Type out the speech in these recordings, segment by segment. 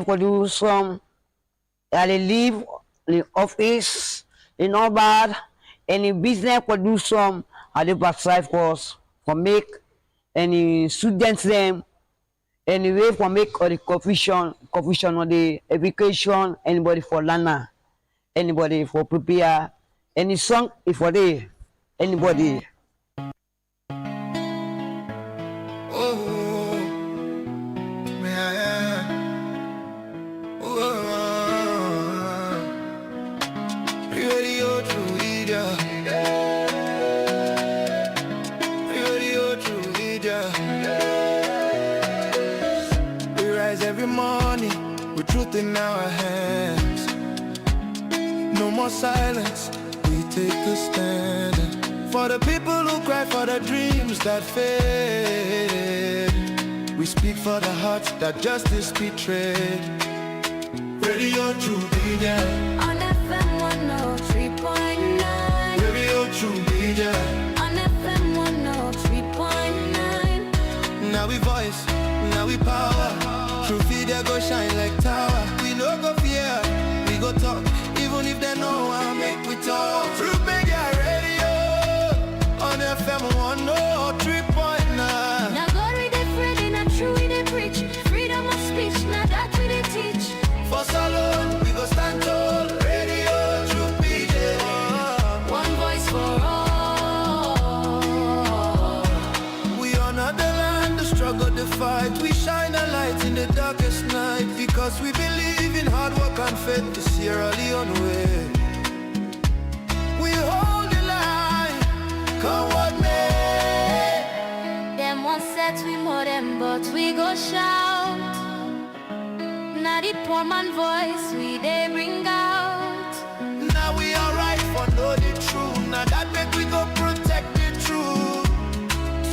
produce some they live the office in all bad any business produce some at the backside for make any students them anyway for make or the confusion or the education anybody for learner anybody for prepare any song if for the anybody. In our hands, no more silence, we take a stand. For the people who cry for the dreams that fade, we speak for the hearts that justice betrayed. Radio True Media on FM 103.9. Radio True Media on FM 103.9. Now we voice, now we power. True Media go shine like tower. We no go fear, we go talk. Even if they know I'll make we talk. True Media Radio on FM 103.9. Now God we dey Friday, not true we dey preach. Freedom of speech, now that we dey teach. For salon, we go stand tall. Radio True Media, one voice for all. We honor the land, the struggle, the fight. We shine a light in the darkest night because we believe in hard work and faith to Sierra Leone way. We hold the line, come what may. Them one set we more them, but we go shout. Now the poor man voice we they bring out. Now we alright for know the truth. Now that make we go protect the truth.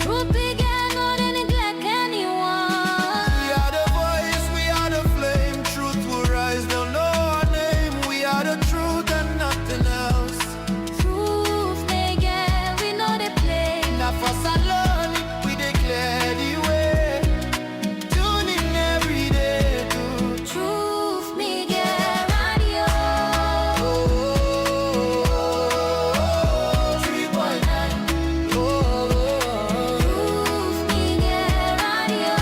True big and not they neglect anyone. We are the voice, we are the flame. Truth will rise, they'll know our name. We are the truth and nothing else. Truth they get, we know they play. Now for Salon, we declare the way. Tune in every day to Truth me get radio. 3.9. Truth me get radio.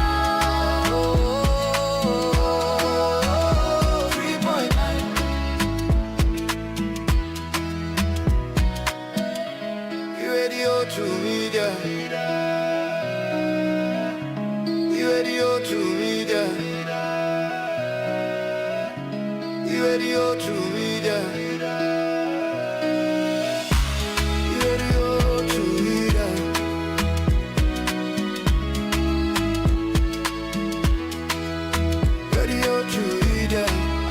3.9. Radio to media. Radio to media. Radio to media. Radio to media. Radio to media.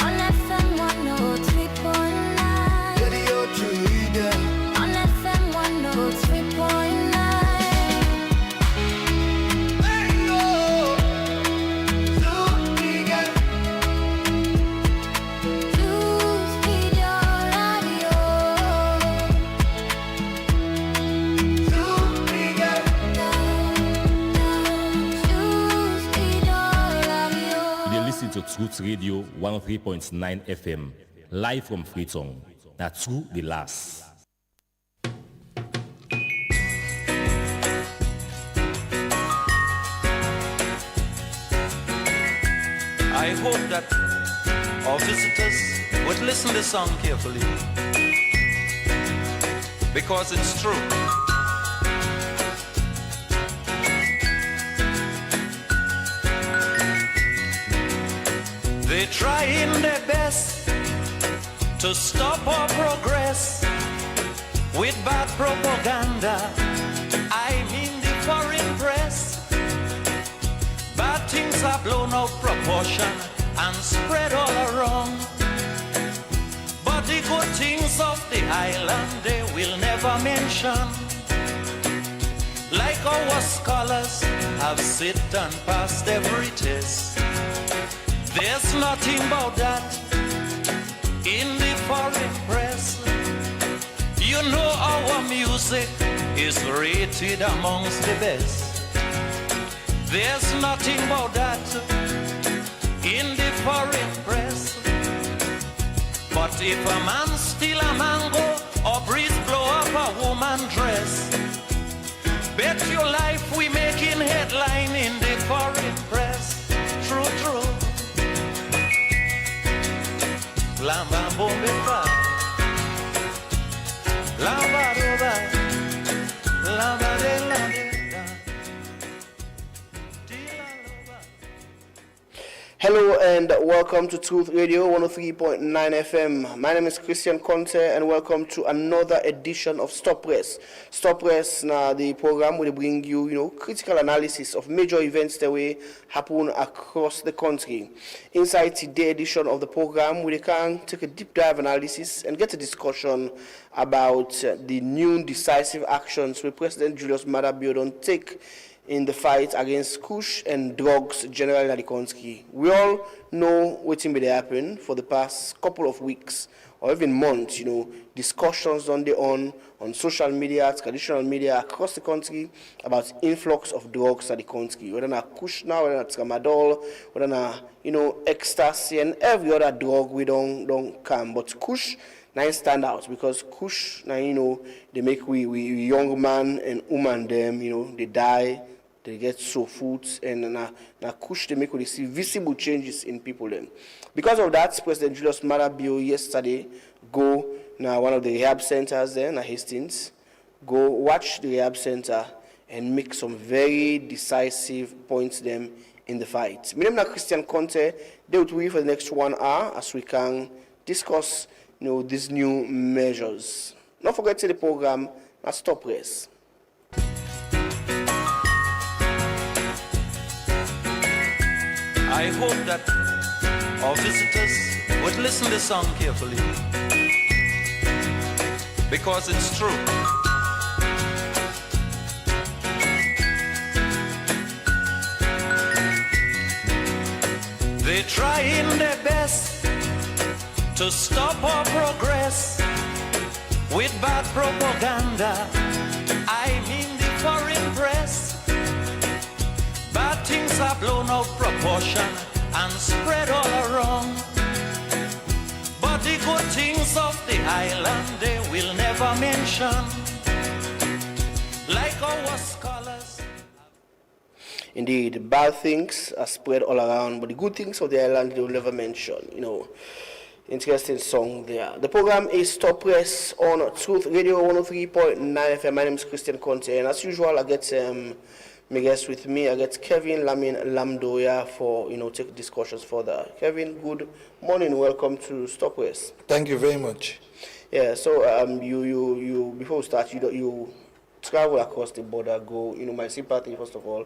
On FM 103.9. Radio to media. On FM 103.9. Hey yo, to media. Truth me your radio. To media. Truth me your radio. You listen to Truth Radio 103.9 FM, live from Freetown. That's True the Last. I hope that our visitors would listen to this song carefully because it's true. They're trying their best to stop our progress with bad propaganda. I mean the foreign press. Bad things are blown out of proportion and spread all around. But the good things of the island they will never mention. Like our scholars have sit and passed every test. There's nothing about that in the foreign press. You know our music is rated amongst the best. There's nothing about that in the foreign press. But if a man steal a mango or breeze blow up a woman dress, bet your life we making headline in the foreign press. True, true. Lamba bombe fa, lamba roba, lamba de la de da. Hello and welcome to Truth Radio 103.9 FM. My name is Christian Conte and welcome to another edition of Stop Press. Stop Press, now the program will bring you, critical analysis of major events that will happen across the country. Inside today's edition of the program, we can take a deep dive analysis and get a discussion about the new decisive actions where President Julius Maada Bio don't take in the fight against kush and drugs generally in the country. We all know what's been happening for the past couple of weeks or even months, discussions on social media, traditional media across the country about influx of drugs at the country, whether it's kush now, whether it's tramadol, whether it's ecstasy and every other drug we don't come. But kush now stand out because kush now, they make we young man and woman them, they die. They get so foods and now kush they make we see visible changes in people then. Because of that, President Julius Maada Bio yesterday go now one of the rehab centers there in Hastings, go watch the rehab center and make some very decisive points them in the fight. My name is Christian Conte. They will be for the next 1 hour as we can discuss these new measures. Don't forget to the program at Stop Press. I hope that our visitors would listen to the song carefully, because it's true. They're trying their best to stop our progress with bad propaganda. I mean the foreign press. Bad things are blown out of proportion and spread all around. But the good things of the island they will never mention. Like our scholars. Indeed, bad things are spread all around, but the good things of the island they will never mention. Interesting song there. The program is Stop Press on Truth Radio 103.9 FM. My name is Christian Conte, and as usual, I get my guest with me. I get Kevin Lamin Lamdoya for take discussions further. Kevin, good morning. Welcome to Stop Press. Thank you very much. Yeah. So you before we start, you travel across the border. Go. My sympathy first of all.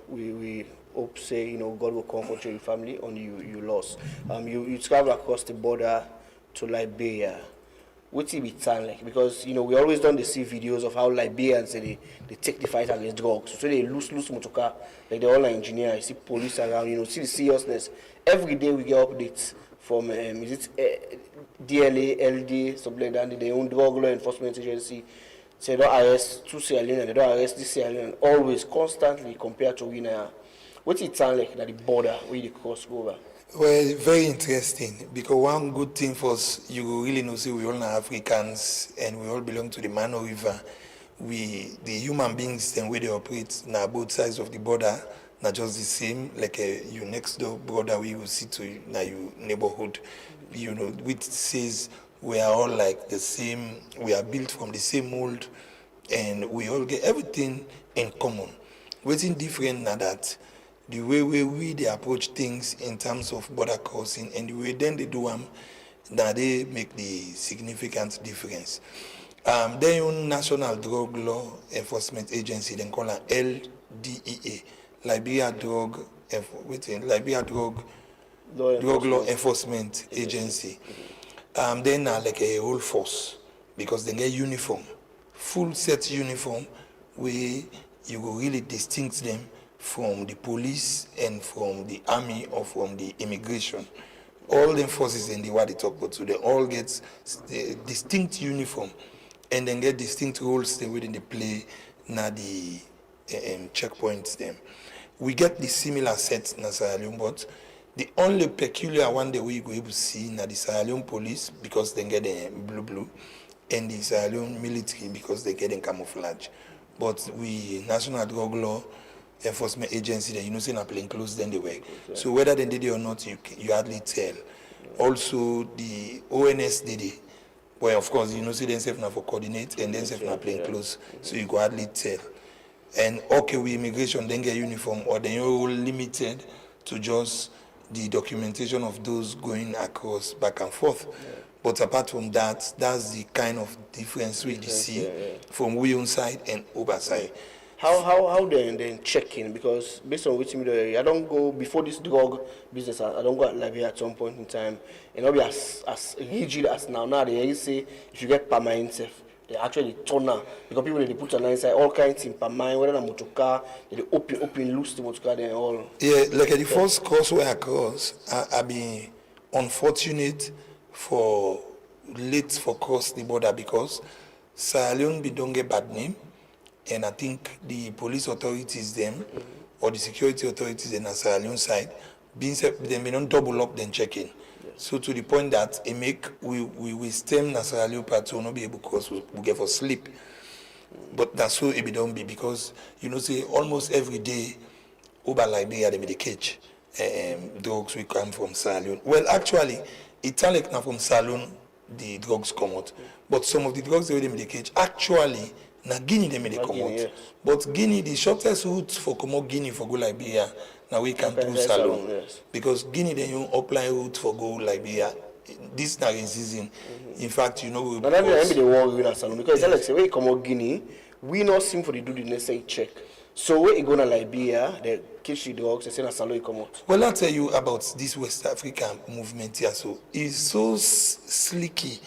We hope say God will comfort your family on you lost. You travel across the border to Liberia. What's it be sound like? Because we always don't see videos of how Liberians they take the fight against drugs. So they lose motorcar, like they're all engineer. You see police around. See the seriousness. Every day we get updates from is it DLA, LD, something like that. Their own drug law enforcement agency. Say they don't arrest 2 Sierra Leone, they don't arrest this Sierra Leone. Always, constantly compared to winner. What's it sound like at the border where they cross over? Well, very interesting, because one good thing for us, you really know, see, we all are Africans and we all belong to the Mano River. The human beings and where they operate now both sides of the border, not just the same, like your next door brother we will see to now your neighborhood, which says we are all like the same, we are built from the same mold and we all get everything in common. What's different now that the way they approach things in terms of border crossing and the way then they do them, that they make the significant difference. Then National Drug Law Enforcement Agency, they call it LDEA, Liberia Drug Law Enforcement Agency. Then like a whole force because they get uniform, full set uniform where you will really distinct them from the police and from the army or from the immigration. All the forces in the what they talk about, so they all get distinct uniform and then get distinct roles within the play na the checkpoints them. We get the similar set Nasalium, but The only peculiar one that we go able to see na the Sierra Leone police because they get the blue, and the Sierra Leone military because they get in camouflage. But we National Drug Law Enforcement Agency, that say na plain clothes then they work. So whether they did it or not, you hardly tell. Also the ONS did it. Well, of course, say themselves now for coordinate and themselves now plain clothes, so you go hardly tell. And okay, we immigration then get uniform, or then you're all limited to just the documentation of those going across back and forth. But apart from that, that's the kind of difference we see from we on side and over side. How then checking? Because based on which media, I don't go before this drug business. I don't go at Liberia at some point in time, and not be as rigid as now. Now they say if you get permanent, they actually turn out because people they put on inside all kinds in permanent, whether na motorcar, they open loose the motorcar, then all. Yeah, like at the first course where I cross, I been unfortunate for late for cross the border because Sierra Leone don't get bad name. And I think the police authorities them or the security authorities in the Sierra Leone side they may not double up then checking. So to the point that it make we stem the Sierra Leone part to not be able to cross we get for sleep. But that's so it don't be because say almost every day over Liberia they may catch drugs we come from Sierra Leone. Well actually it's like now from Sierra Leone the drugs come out. But some of the drugs they may catch actually na Guinea they may come out. Yes. But Guinea, the shortest route for come out Guinea for go Liberia, now we can through Salon. Yes. Because Guinea then you apply route for go Liberia. This now in season. In fact, we but that may be the war we Salon because it's like say when you come out Guinea, we not seem for the do the necessary check. So when you go to Liberia, they catch the drugs, they say na Salon come out. Well, I'll tell you about this West African movement here. So it's so slicky.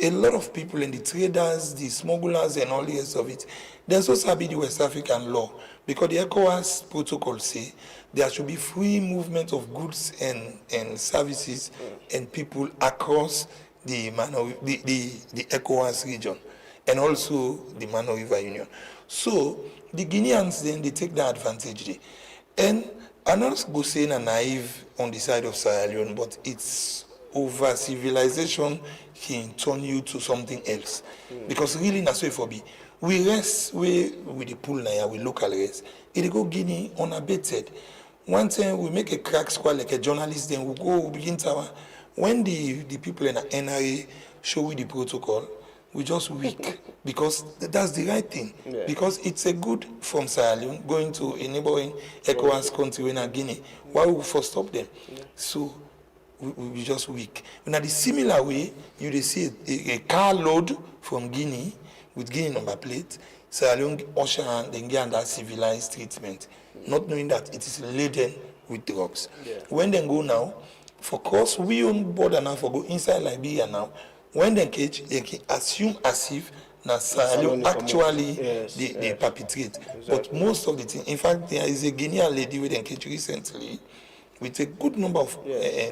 A lot of people and the traders, the smugglers and all the rest of it, they're so happy the West African law because the ECOWAS protocol say there should be free movement of goods and services and people across the ECOWAS region and also the Mano River Union. So the Guineans then they take that advantage there. And I'm not going to say naive on the side of Sierra Leone, but it's over civilization can turn you to something else. Because really that's way for me. We rest with the pool now, we local rest. It go Guinea unabated. One time we make a crack squad like a journalist, then we go begin tower. When the people in the NRA show we the protocol, we just weak because that's the right thing. Yeah. Because it's a good from Sierra Leone going to a neighboring ECOWAS country in Guinea. Why would we first stop them? Yeah. So we just weak. In the similar way, you see a carload from Guinea with Guinea number plate, Sierra Leone usher then get under civilized treatment, not knowing that it is laden with drugs. Yeah. When they go now, for course, we on border now for go inside Liberia now. When they catch, they can assume as if na Sierra Leone actually they perpetrate. Exactly. But most of the thing, in fact, there is a Guinean lady we then catch recently with a good number of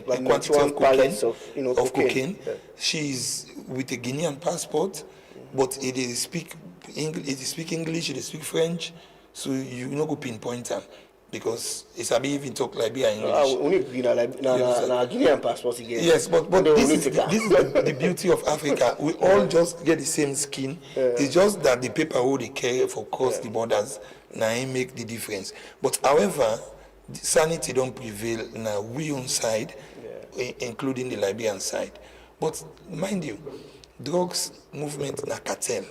like quantity of cocaine. Yeah. She's with a Guinean passport, but it is speak English, it speak French, so you no go pinpoint them because it's a bit even talk Liberian English. Only Guinean passport again. Yes, but this is the beauty of Africa. We all just get the same skin. It's just that the paper who they carry for cross the borders now make the difference. But however, sanity don't prevail now we on side, including the Liberian side. But mind you, drugs movement na cartel.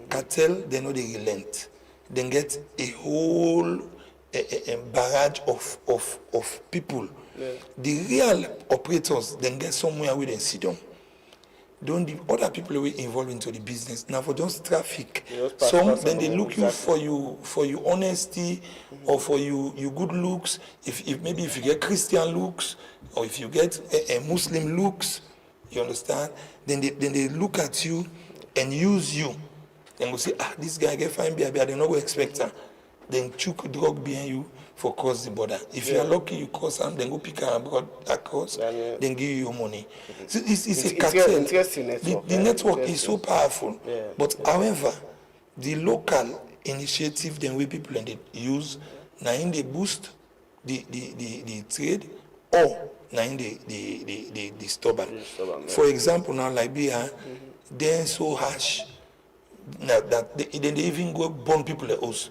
Cartel, they know they relent. They get a whole a barrage of people. Yeah. The real operators then get somewhere where they sit down. Don't the other people who involved into the business now for just traffic. Some then they look you for your honesty or for you good looks. If maybe if you get Christian looks or if you get a Muslim looks, you understand? Then they look at you and use you. Then go say, this guy get fine beer, they not go expect her. Then choke drug behind you for cross the border. If you are lucky, you cross them, then go pick her abroad across, then give you your money. So it's a cartel. Interesting network. The network is so powerful. Yeah. But however, the local initiative, then we people and they use, now in they boost the trade or the stubborn. For example, now Libya, they're so harsh that they even go burn people at us.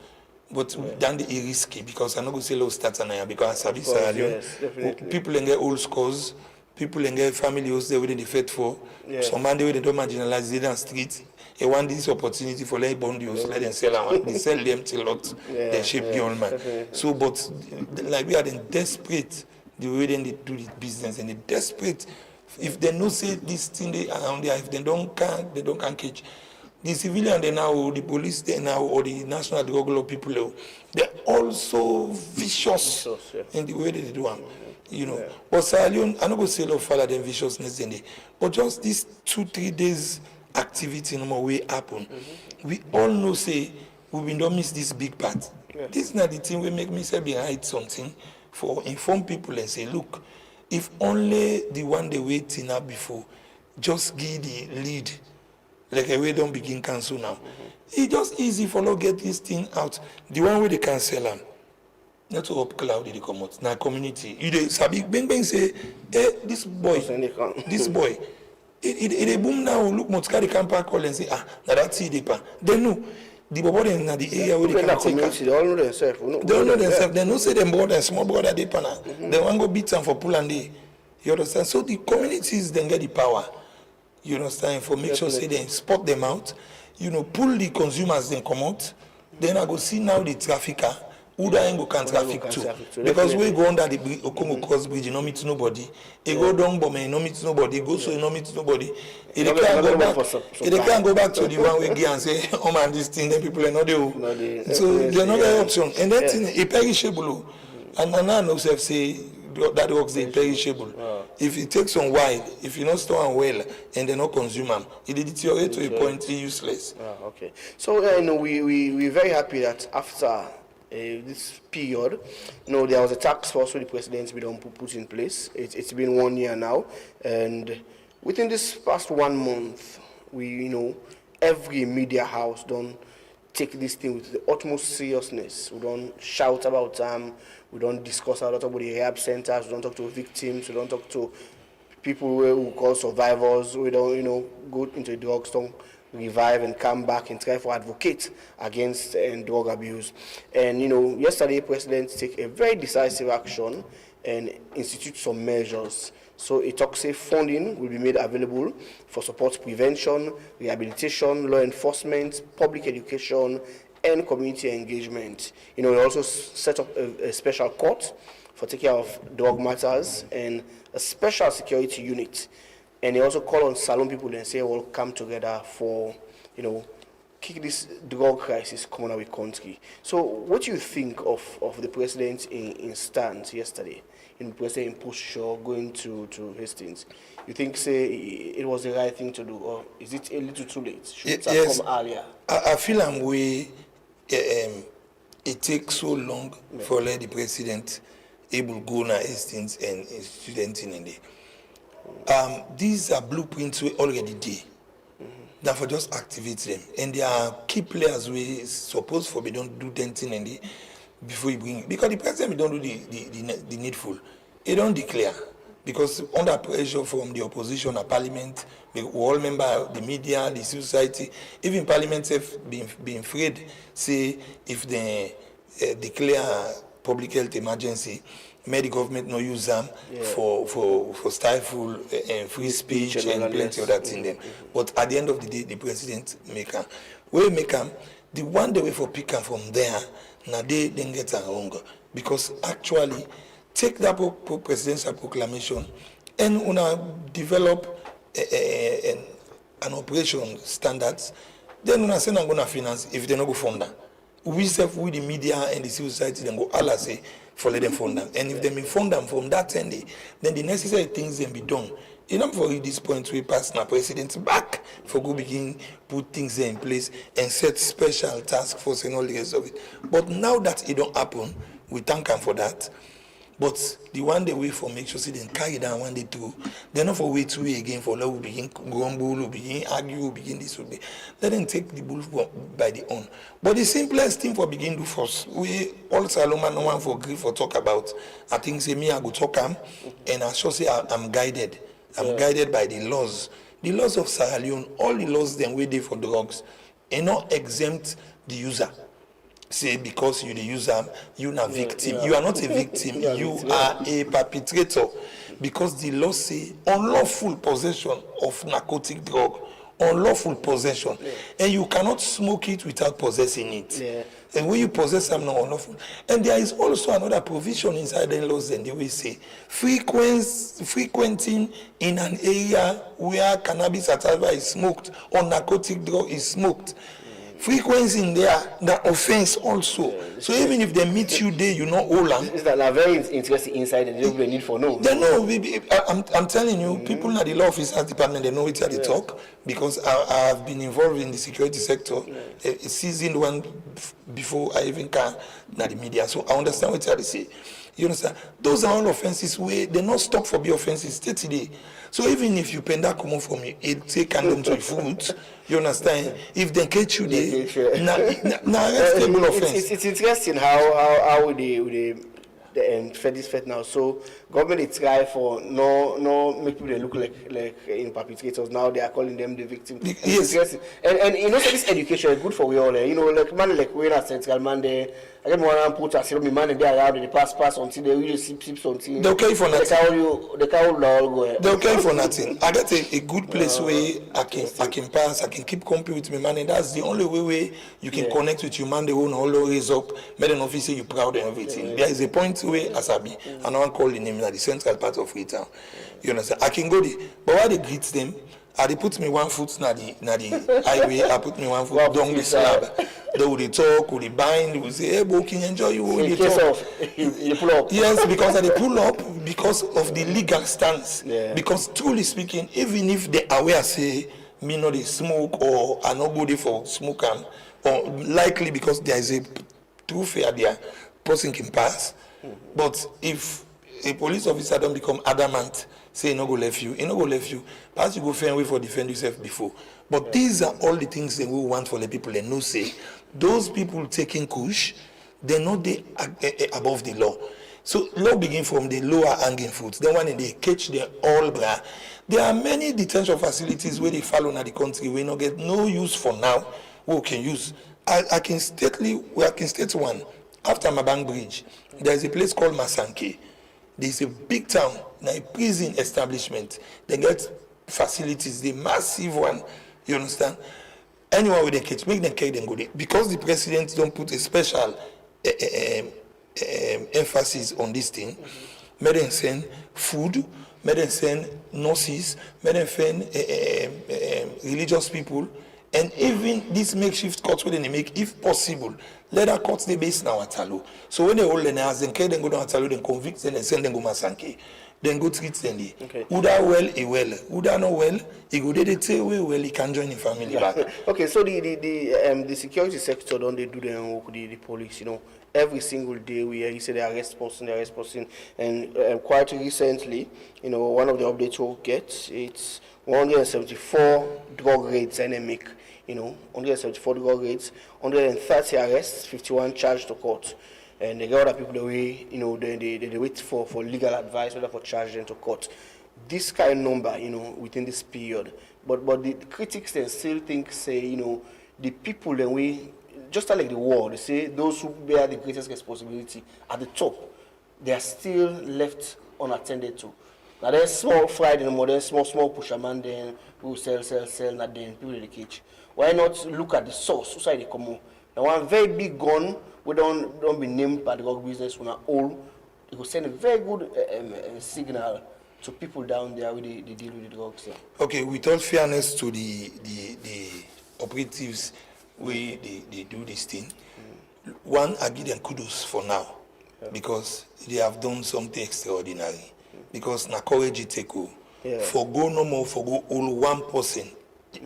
But then they risky because I'm not going to say low stats and because I Sierra Leone, people in get old scores, people in get family house they within the faithful. Some man they don't marginalize they on street. They want this opportunity for let burn the house, let them sell them, they sell them till lot, they shape the old man. So, but like we are then desperate the way then they do the business and they desperate. If they know say this thing they around there, if they don't can catch. The civilian they now, the police they now, or the national drug law people, they're also vicious in the way they do them. You know, but Sierra Leone, I'm not going to say love follow them viciousness in there, but just these 2-3 days activity no more way happen. We all know say we don't miss this big part. This is not the thing we make me say behind something for inform people and say, look, if only the one they waiting up before, just give the lead. Like we don't begin cancel now. It's just easy for no get this thing out. The one way they cancel them. Not to up cloud they come out. Now community. You dey sabi bang say, hey, this boy. It boom now look Motkari can park call and say, now that's it. They know. The boy in the area where they can take. They all know themselves. They all know themselves. They know say them brother and small brother they pana. They want go beat them for pull and day. You understand? So the communities then get the power. You understand? For make sure say they spot them out, you know, pull the consumers then come out. Then I go see now the trafficker who then go can traffic too. Because we go under the Okomo Cross Bridge, you don't meet nobody. He go down but you don't meet nobody. Go so you don't meet nobody. They can't go back to the one way and say, oh man, this thing then people are not there. So there's another option. And that thing is perishable. And I know say that works is perishable. If it takes on while, if you not store them well and they not consume them, it deteriorates to a point it's useless. Okay. So you know, we're very happy that after this period, you know, there was a task force with the president we don't put in place. It's been 1 year now, and within this past 1 month, we every media house don't take this thing with the utmost seriousness. We don't shout about them. We don't discuss a lot about the rehab centers. We don't talk to victims. We don't talk to people who call survivors. We don't go into the drugs, don't revive and come back and try for advocate against drug abuse. And yesterday, President took a very decisive action and institute some measures. So a toxic funding will be made available for support prevention, rehabilitation, law enforcement, public education, and community engagement. We also set up a special court for taking care of drug matters and a special security unit. And they also call on Salone people and say, well, come together for, kick this drug crisis coming out with country. So what do you think of the president in stance yesterday? In President Pusho going to Hastings? You think, say, it was the right thing to do, or is it a little too late? Should it have come earlier? I feel it takes so long for the president able to go to Hastings and students in there. These are blueprints we already did. Therefore, just activate them. And there are key players we supposed for we don't do anything in the before you bring it. Because the president don't do the needful. He don't declare. Because under pressure from the opposition at parliament, we all member the media, the civil society, even parliament have been afraid, say if they declare public health emergency, may the government not use them for stifle free speech and plenty of that in them. But at the end of the day, the president make them. We make them, the one day way for pick them from there, now they then get wrong. Because actually, take that presidential proclamation and develop an operation standards, then una say I'm going to finance if they not go fund them. We self with the media and the civil society then go all say for let them fund them. And if they may fund them from that end, then the necessary things then be done. Enough for this point we pass now president back for go begin put things in place and set special task force and all the rest of it. But now that it don't happen, we thank him for that. But the one they wait for make sure say they carry down one day through. They're not for wait two again for love will begin grumble, will begin argue, will begin this will be. Let them take the bull by the own. But the simplest thing for begin do first, we all Saloma no one for grief for talk about. I think say me I go talk am, and I sure say I'm guided. I'm guided by the laws. The laws of Sierra Leone, all the laws them we for drugs, and not exempt the user. Say because you the user, you not victim. You are not a victim. You are a perpetrator. Because the law say unlawful possession of narcotic drug, unlawful possession, and you cannot smoke it without possessing it. And when you possess them, not unlawful. And there is also another provision inside the laws, and they will say frequenting in an area where cannabis sativa is smoked or narcotic drug is smoked. Frequency in there, the offense also. So even if they meet you there, you know all them. Is that very interesting inside and they don't need for no? They know. I'm telling you, people in the law officers department, they know what they talk because I have been involved in the security sector, season one before I even came to the media. So I understand what they say. You understand? Those are all offenses where they not stop for be offenses still today. So even if you penda come from you, it take condom to food. You understand? If they catch you there, arrestable offense. It's interesting how they fed this fed now. So government is try for no make people they look like in perpetrators. Now they are calling them the victim. Yes. And you know, so this education is good for we all. You know, like man like we are central man there. I get one and put a man in there around the pass until they really sip something. They'll carry for nothing. They can't all go. They'll carry for nothing. I get a good place where I can pass, I can keep company with my man, and that's the only way you can connect with your man. They won't always up, make an officer you proud and everything. There is a point where Asabi, and I want to call the name at the central part of Freetown. You understand? I can go there, but while they greet them, they put me one foot na the highway, I put me one foot down the slab. They would talk, would they bind, they would say, hey, boy, can you enjoy you? In case of, you pull up. Yes, because they pull up because of the legal stance. Yeah. Because truly speaking, even if they are aware, say, me no they smoke or are not good for smoke, or likely because there is a true fear there, person can pass. But if a police officer don't become adamant, say no go left you, perhaps you go fair way for defend yourself before. But these are all the things that we want for the people and no say. Those people taking kush, they're not above the law. So law begin from the lower hanging fruits. Then when they catch them all bra. There are many detention facilities where they follow in the country we not get no use for now. We can use. I can state one. After Mabang Bridge, there is a place called Masanke. There is a big town, a prison establishment. They get facilities, the massive one. You understand? Anyone with a catch, make them carry them go there. Because the president don't put a special emphasis on this thing, may them send food, may them send nurses, may them send religious people, and even this makeshift courts where they make, if possible, let our courts they base now at Talo. So when they hold them as then carry them go down at Talo, then convict them and send them go Masanke. Then go treat them. Okay. Uda well, he well. Uda no well, he go there, they say well, he can join the family back. Okay, so the security sector don't they do their work with the police, you know. Every single day we hear you say they arrest person, and quite recently, you know, one of the updates we'll get, it's 174 drug raids endemic, you know, 174 drug raids, 130 arrests, 51 charged to court. And they get other people the way, you know, they wait for legal advice, whether for charge them to court. This kind of number, you know, within this period. But the critics then still think, say, you know, the people then we, just like the war, they say those who bear the greatest responsibility at the top, they are still left unattended to. Now there's small fry in the modern, small pusherman then who sell, not then people in the cage. Why not look at the source, who's they come? Now one very big gun, we don't be named by the drug business when all, it will send a very good signal to people down there where they deal with the drugs. Yeah. Okay, with all fairness to the operatives where they do this thing, one, I give them kudos for now, because they have done something extraordinary. Because na courage it take for go no more, for go all one person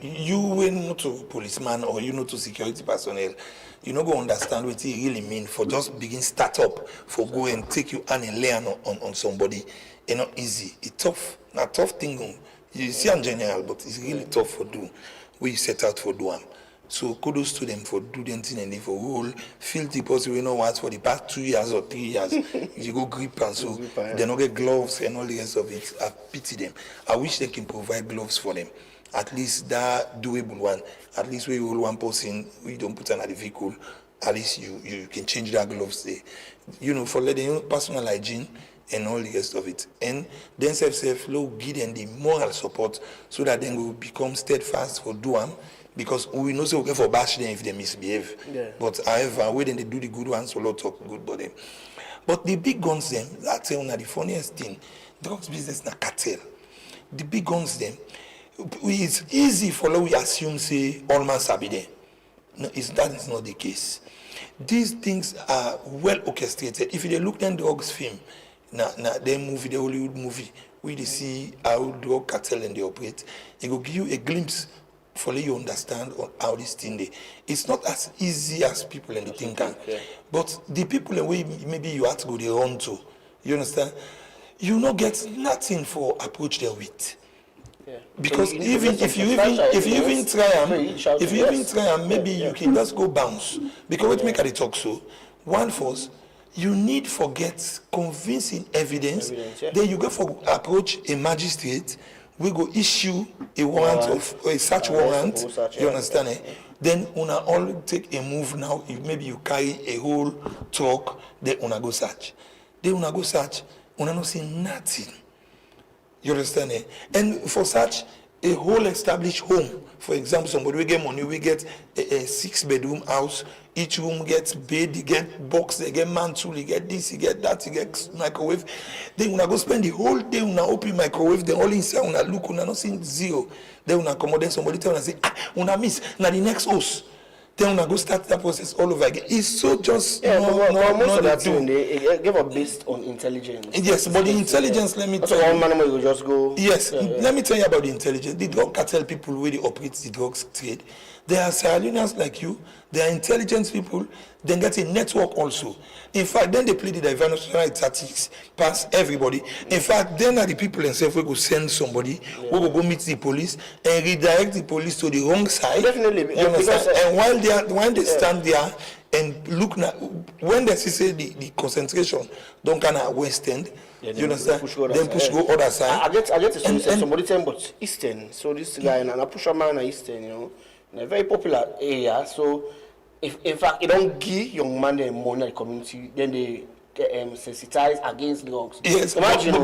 You will not to policeman or you not to security personnel. You not go understand what it really mean for just begin start up for go and take you and lay on somebody. It's not easy. It's tough. Not tough thing. You see in general, but it's really tough for do. We set out for do them. So kudos to them for do them thing and they for whole feel the person we know what for the past 2 years or 3 years. You go grip and so they don't get gloves and all the rest of it. I pity them. I wish they can provide gloves for them. At least that doable one. At least we hold one person, we don't put another vehicle. At least you can change that gloves there. You know, for letting personal hygiene and all the rest of it. And then self low give them the moral support so that then we will become steadfast for do them. Because we know so okay for bash them if they misbehave. Yeah. But however, when they do the good ones, a lot talk good about them. But the big guns them, that's one of the funniest thing. Drugs business na cartel. The big guns them, it's easy for we assume say all man sabi there. No, that is not the case. These things are well orchestrated. If you look at drugs film, their movie, the Hollywood movie, we they see how drug cartel and they operate, it will give you a glimpse for you understand how this thing they. It's not as easy as people and the think can. But the people away maybe you have to go they run to. You understand? You not get nothing for approach there with. Yeah. Because so even if you even try maybe you can just go bounce. Because what make it talk so? One force, you need forget convincing evidence. Then you go for approach a magistrate. We go issue a warrant of a search warrant. You understand? Eh? Then una all take a move now. Maybe you carry a whole truck. Then una go search. Una no see nothing. You understand? Eh? And for such a whole established home, for example, somebody we get money, we get a 6-bedroom house. Each room gets bed, you get box, they get mantle, you get this, you get that, you get microwave. Then when I go spend the whole day, when I open microwave, then all inside, when I look, when I not see zero. Then when I come out, then somebody tell me, I say, when I miss, now the next house. Then when I go start that process all over again. It's so just most of that thing they give up based on intelligence. Yes, but the intelligence, let me tell you. One man will just go. Yes, let me tell you about the intelligence. The drug cartel people where they operate the drugs trade. They are Sierra Leoneans like you. They are intelligent people. They get a network also. In fact, then they play the diversionary tactics past everybody. In fact, then are the people themselves who go send somebody who will go meet the police and redirect the police to the wrong side. Definitely. You understand? And while they stand there and look now, when they see the concentration don't kind of west end. Yeah, you understand? Then push go other side. I get to somebody tell me, but Eastern. So this guy and I push a man in Eastern, you know. In a very popular area, so if in fact you don't give young man the money in the community, then they sensitize against drugs. Yes, but in the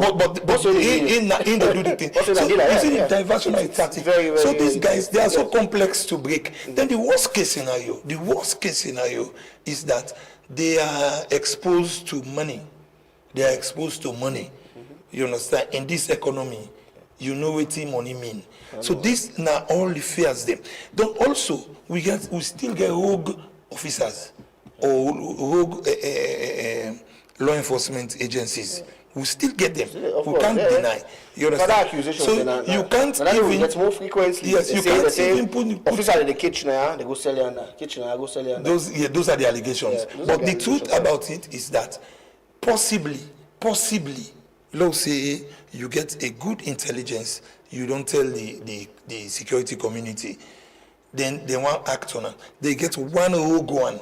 do the thing. So you see the diversionary tactic. So these guys, they are so complex to break. Then the worst case scenario is that they are exposed to money. You understand? In this economy, you know what money mean. So this now all the fears them. Then also we still get rogue officers or rogue law enforcement agencies. We still get them. We can't deny. You understand? So you can't even get more frequently. Yes, you can't even put officer in the kitchen. They go sell under kitchen. Go sell under. Those are the allegations. But the truth about it is that possibly, let's say you get a good intelligence. You don't tell the security community, then they want act on it. They get one rogue one.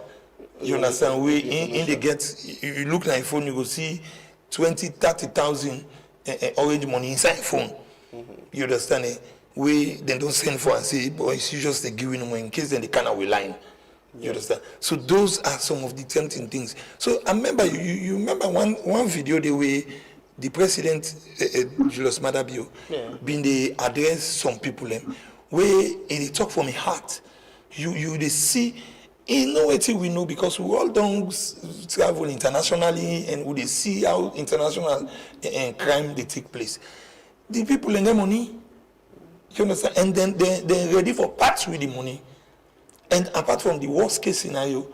You understand? We in they get. You look at your phone, you go see 20,000-30,000 orange money inside phone. You understand? We then don't send for and say, boy, it's just they giving them in case then they cannot will line. You understand? So those are some of the tempting things. So I remember you remember one video the way. The president, Julius Maada Bio, been they address some people where they talk from a heart. You they see, in no way we know because we all don't travel internationally and we they see how international crime they take place. The people in their money, you understand, and then they're ready for parts with the money. And apart from the worst case scenario,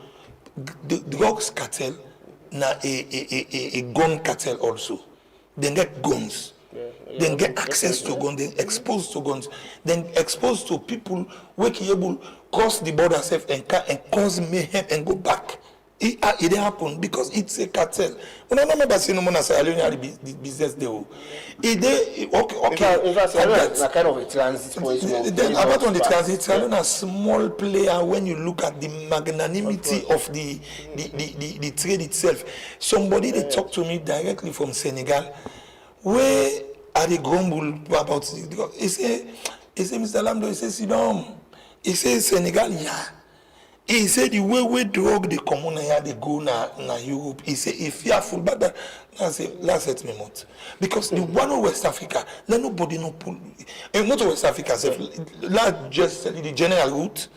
the drugs cartel, now a gun cartel also. They get guns. then get access to guns, then exposed to guns, then exposed to people who can able cross the border self and cause mayhem and go back. It didn't happen because it's a cartel. When I remember saying no one as the business they will. Okay. In fact, it's a kind of a transit point. Then apart from the transit, Sierra Leone a small player when you look at the magnanimity of the trade itself. Somebody they talked to me directly from Senegal, where are they grumble about it? He say, Mr. Lamdo, he says, Sidon. He says Senegal, yeah. He said the way we drug the common here, they go na Europe. He said if fearful, but that last set me out. Because the one of West Africa, then nobody no pull. Not West Africa, just the general route.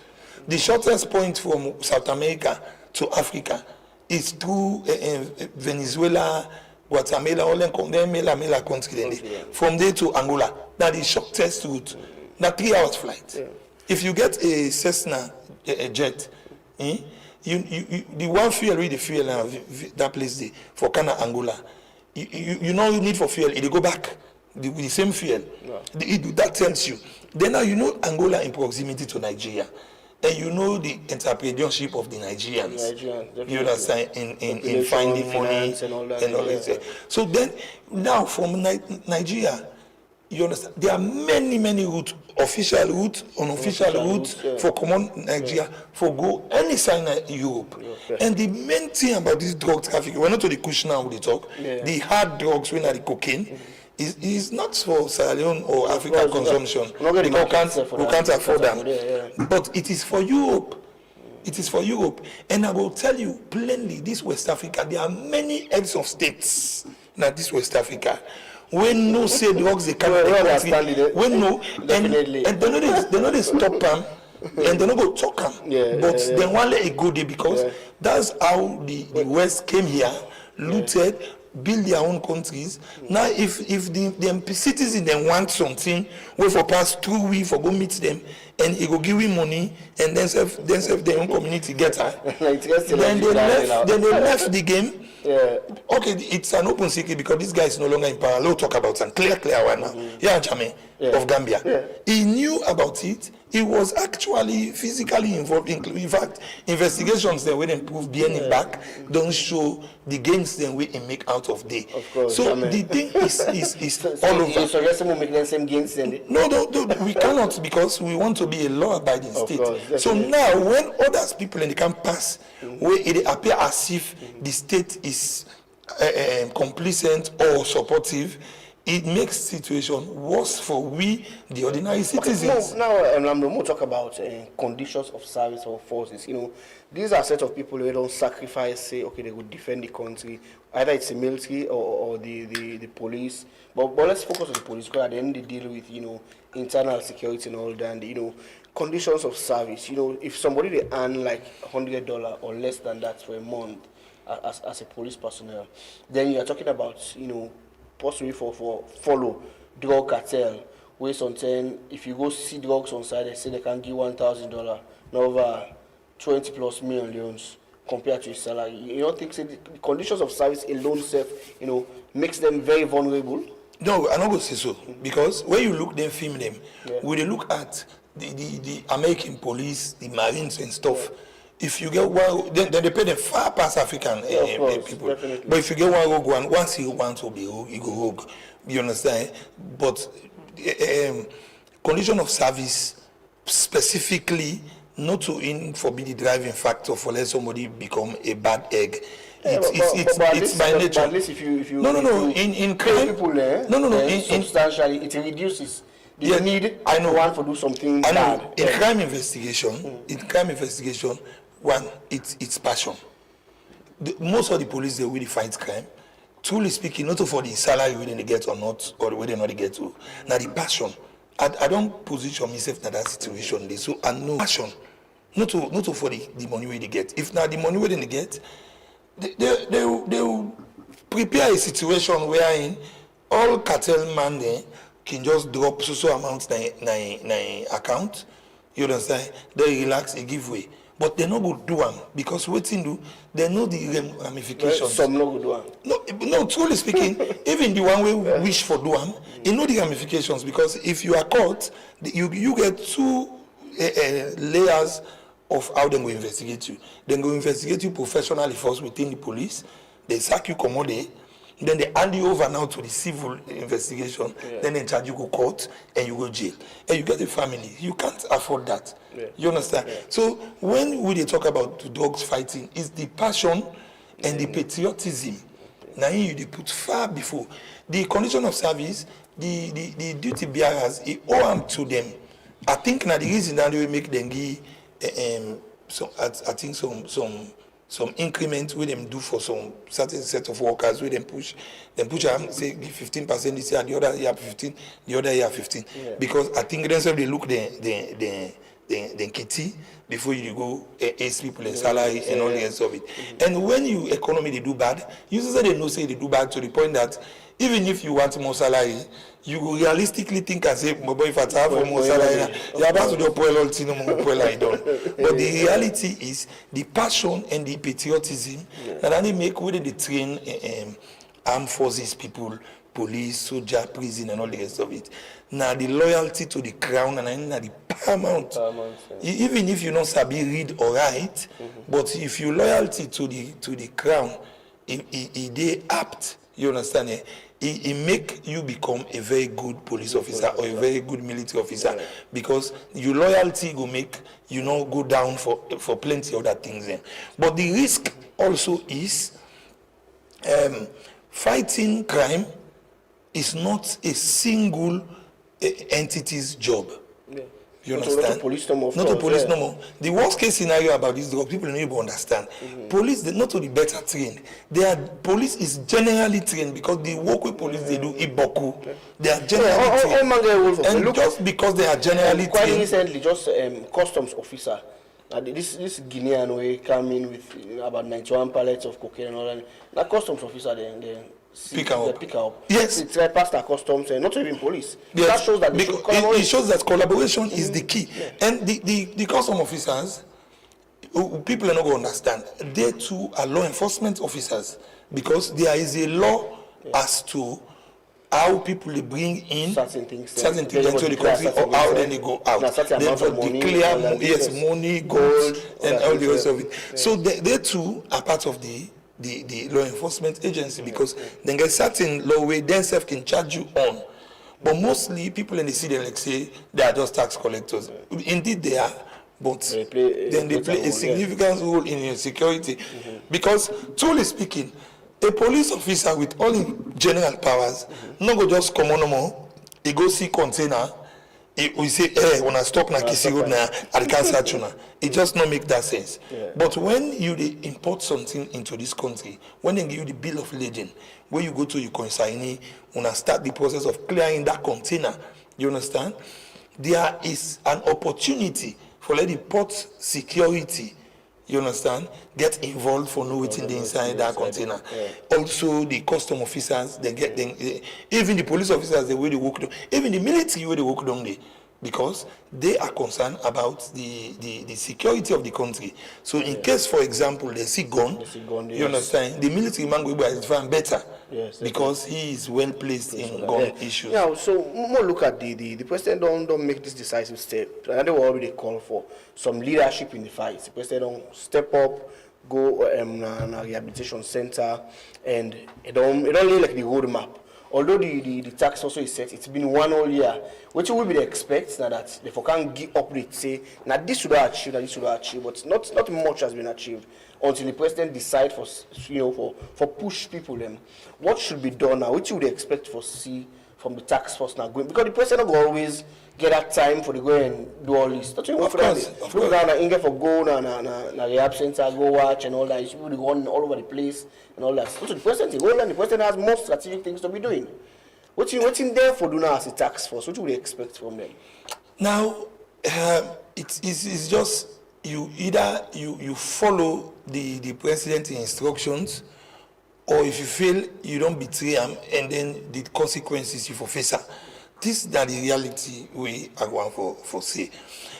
The shortest point from South America to Africa is through Venezuela, Guatemala, all them Mela country. From there to Angola, that is shortest route. That 3 hours flight. Yeah. If you get a Cessna a jet, the one fuel with the fuel that place there for Kana Angola, you know you need for fuel, it go back with the same fuel. Yeah. That tells you. Then now you know Angola in proximity to Nigeria. And you know the entrepreneurship of the Nigerians. You understand in finding money and all that. Yeah. So then now from Nigeria, you understand there are many routes, official routes, unofficial routes for common Nigeria, for go any sign in Europe. And the main thing about this drug trafficking, we're not to the cushion now we talk, the hard drugs, when are the cocaine, is not for Sierra Leone or African consumption. We can't afford them. But it is for Europe. It is for Europe. And I will tell you plainly, this West Africa, there are many heads of states in this West Africa. When no say drugs, they can't when no, and they know they stop them, and they don't go talk them. But they want let it go there because that's how the West came here, looted, build their own countries. Now, if the citizens then want something, wait for past 2 weeks for go meet them, and he go give him money, and then serve their own community get her. Then they left the game. Yeah. Okay, it's an open secret because this guy is no longer in power. Let's talk about it. Clear one now. Yeah, Jame of Gambia. Yeah. He knew about it. He was actually physically involved. In fact, investigations that when prove behind back don't show the gains then we make out of day. Of course. So the thing is all over. So you're saying we make the same gains then? No, we cannot because we want to be a law-abiding state. So now when others people in the camp pass, where it appear as if the state is complacent or supportive, it makes situation worse for we, the ordinary citizens. Now, we'll talk about conditions of service or forces. You know, these are a set of people who don't sacrifice, say, okay, they would defend the country. Either it's the military or the police. But let's focus on the police because at the end they deal with, you know, internal security and all that. And, you know, conditions of service. You know, if somebody they earn like $100 or less than that for a month as a police personnel, then you are talking about, you know, possibly for follow drug cartel, where sometimes if you go see drugs on side, they say they can give $1,000, now over 20 plus millions compared to his salary. You don't think the conditions of service alone self, you know, makes them very vulnerable? No, I'm not going to say so. Because when you look them, film them, when they look at the American police, the Marines and stuff, if you get one, then they pay them far past African people. Definitely. But if you get one rogue one, once he wants to be rogue, you go rogue. You understand? But condition of service specifically not to forbid the driving factor for let somebody become a bad egg. It's by nature. But at least if you in crime people substantially it reduces the need one for do something bad. In crime investigation, one, it's passion. Most of the police they really fight crime. Truly speaking, not for the salary whether they get or not, or whether not they get to. Now the passion. I don't position myself in that situation. So I know passion. Not to for the money where they get. If now the money where they get, they will prepare a situation wherein all cartel man there can just drop so amounts in account. You understand? They relax, they give way. but they no go do them because waiting do they know the ramifications. Some no go do am. No, truly speaking, even the one we wish for do them, you know the ramifications because if you are caught, you get two layers of how they go investigate you. They go investigate you professionally first within the police. They sack you commode. Then they hand you over now to the civil investigation. Yeah. Then they charge you go court and you go jail. And you get a family. You can't afford that. Yeah. You understand? Yeah. So when we talk about the dogs fighting, it's the passion and the patriotism. Now you they put far before. The condition of service, the duty bearers, it owe them to them. I think now the reason that they make them give I think some increment we them do for some certain set of workers we them push say give 15% this year, the other year 15, the other year 15. Yeah. Because I think they look the kitty before you go ace people and salary and all the rest of it. Mm-hmm. And when you economy they do bad, you say they know say they do bad to the point that even if you want more salary, you will realistically think and say, my boy, if I have more salary, you're about to do I don't. But the reality is the passion and the patriotism that they make when they train armed forces people, police, soldier, prison, and all the rest of it. Now the loyalty to the crown and the paramount. Even if you don't sabi read or write, but if you loyalty to the crown, it they apt. You understand? It make you become a very good police officer or a very good military officer because your loyalty will make you know go down for plenty of other things. But the risk also is fighting crime is not a single entity's job. Yeah. You understand? Not to police no more. Not to police no more. The worst case scenario about this drug, people don't even understand. Police, they're not only better trained. Police is generally trained because the work with police they do iboku. They are generally trained. And just because they are generally quite trained. recently, just customs officer. This Guinean way came in with about 91 pallets of cocaine and all that. That customs officer they pick up. Yes. It's right past the customs and not even police. Yes. That shows that it shows that collaboration is the key. Yeah. And the custom officers, people are not going to understand. They too are law enforcement officers because there is a law as to how people they bring in certain things into the country or how then they go out. They declare money, gold, and all the rest of it. Yeah. So they too are part of the law enforcement agency because then get certain law way then self can charge you on. But mostly people in the city like say they are just tax collectors. Indeed they are, but they play a significant role in your security. Because truly speaking, a police officer with all in general powers no go just come on no more. He go see container. We say, hey, when I stop na kisi road na, I can't search you na. It just not make that sense. Yeah. But when you import something into this country, when they give you the bill of lading, when you go to your consignee, when I start the process of clearing that container, you understand? There is an opportunity for the port security, you understand, get involved for knowing what's inside that container. Yeah. Also, the custom officers, they get them, even the police officers, the way they work down, even the military, where they work down there, because they are concerned about the security of the country. So, in case, for example, they see gun, you understand, the military man will be identified better because he is well placed in gun issues. Yeah, so more look at the president don't make this decisive step. And they were already called for some leadership in the fight. The president don't step up, go a rehabilitation center, and it don't look like the roadmap. Although the tax also is set, it's been 1 whole year. What you will be expect now that they can't give updates say now this should have achieved, this should have achieved, but not much has been achieved until the president decide for push people them. What should be done now? What you would expect for see from the tax force now going, because the president will always get that time for the go and do all this. That's what you want for that. Inge for go na rehab center, go watch and all that. You should be going all over the place and all that. So the president, the president has more strategic things to be doing. What's in there for do now as a tax force? What would you expect from them? Now, it's just you either you follow the president's instructions, or if you fail, you don't betray him, and then the consequences you for face. This is the reality we are going for say,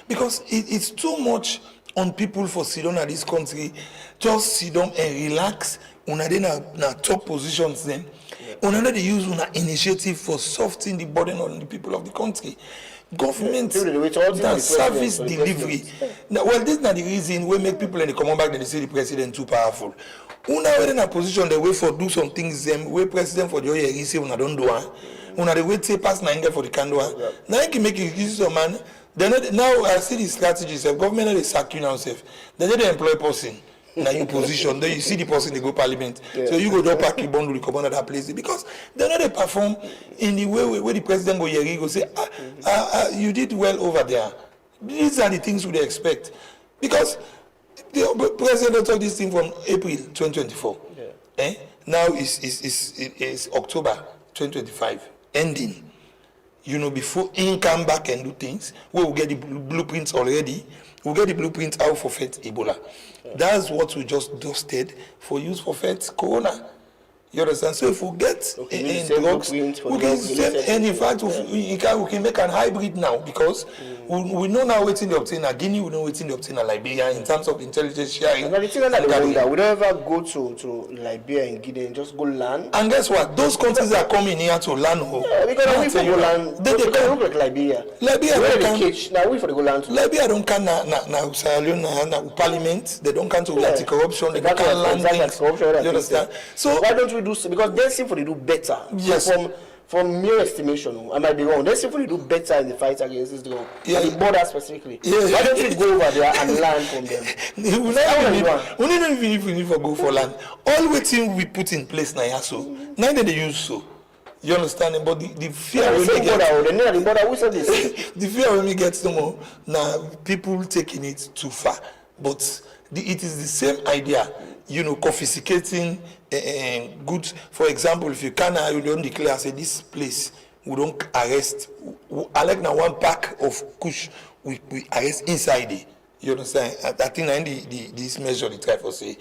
because it's too much on people for sit down at this country, just sit down and relax. Una dey na top positions then. Una dey use una initiative for softening the burden on the people of the country. Government that service delivery. Now, well, this is not the reason we make people and they come back and they say the president too powerful. Una were in a position they wait for do some things them we president for the year he say una don't do one. Una they wait say pass 9 for the candle. Now you can make excuses of man. Now I see the strategies of government they sack you now self. Then they employ person. Now you position, then you see the person they go parliament. So you go don't pack your bond with the that place because they know they perform in the way where the president go here, he go say, you did well over there. These are the things we expect. Because the president took this thing from April 2024. Now it's October 2025, ending. You know, before he come back and do things, we will get the blueprints already. We'll get the blueprints out for fight Ebola. That's what we just dusted for use for fight Corona. You understand? So if we get drugs, we can send, and in fact, we can make an hybrid now because we know now waiting to obtain a Guinea, we know waiting to obtain a Liberia in terms of intelligence sharing. And the thing that we don't ever go to Liberia and Guinea and just go land. And guess what? Those countries are coming here to land. Yeah, because we for go land. They look like Liberia. Liberia don't can. Now we for the go land. Liberia don't can na Sierra Leone na parliament. They don't can to anti-corruption. They don't can land things. You understand? So why don't we do so? Because they simply do better. Yes. From mere estimation, I might be wrong. They simply do better in the fight against this drug. Yeah. And the border specifically. Yeah. Why don't we go over there and learn from them? We don't even need to go for land. All waiting we put in place now, so now they use so. You understand? But the fear when we get the fear when we get no more now people taking it too far. But it is the same idea. You know, confiscating goods. For example, if you don't declare, say this place, we don't arrest. I like now one pack of kush, we arrest inside it. You understand? I think this measure they try for say,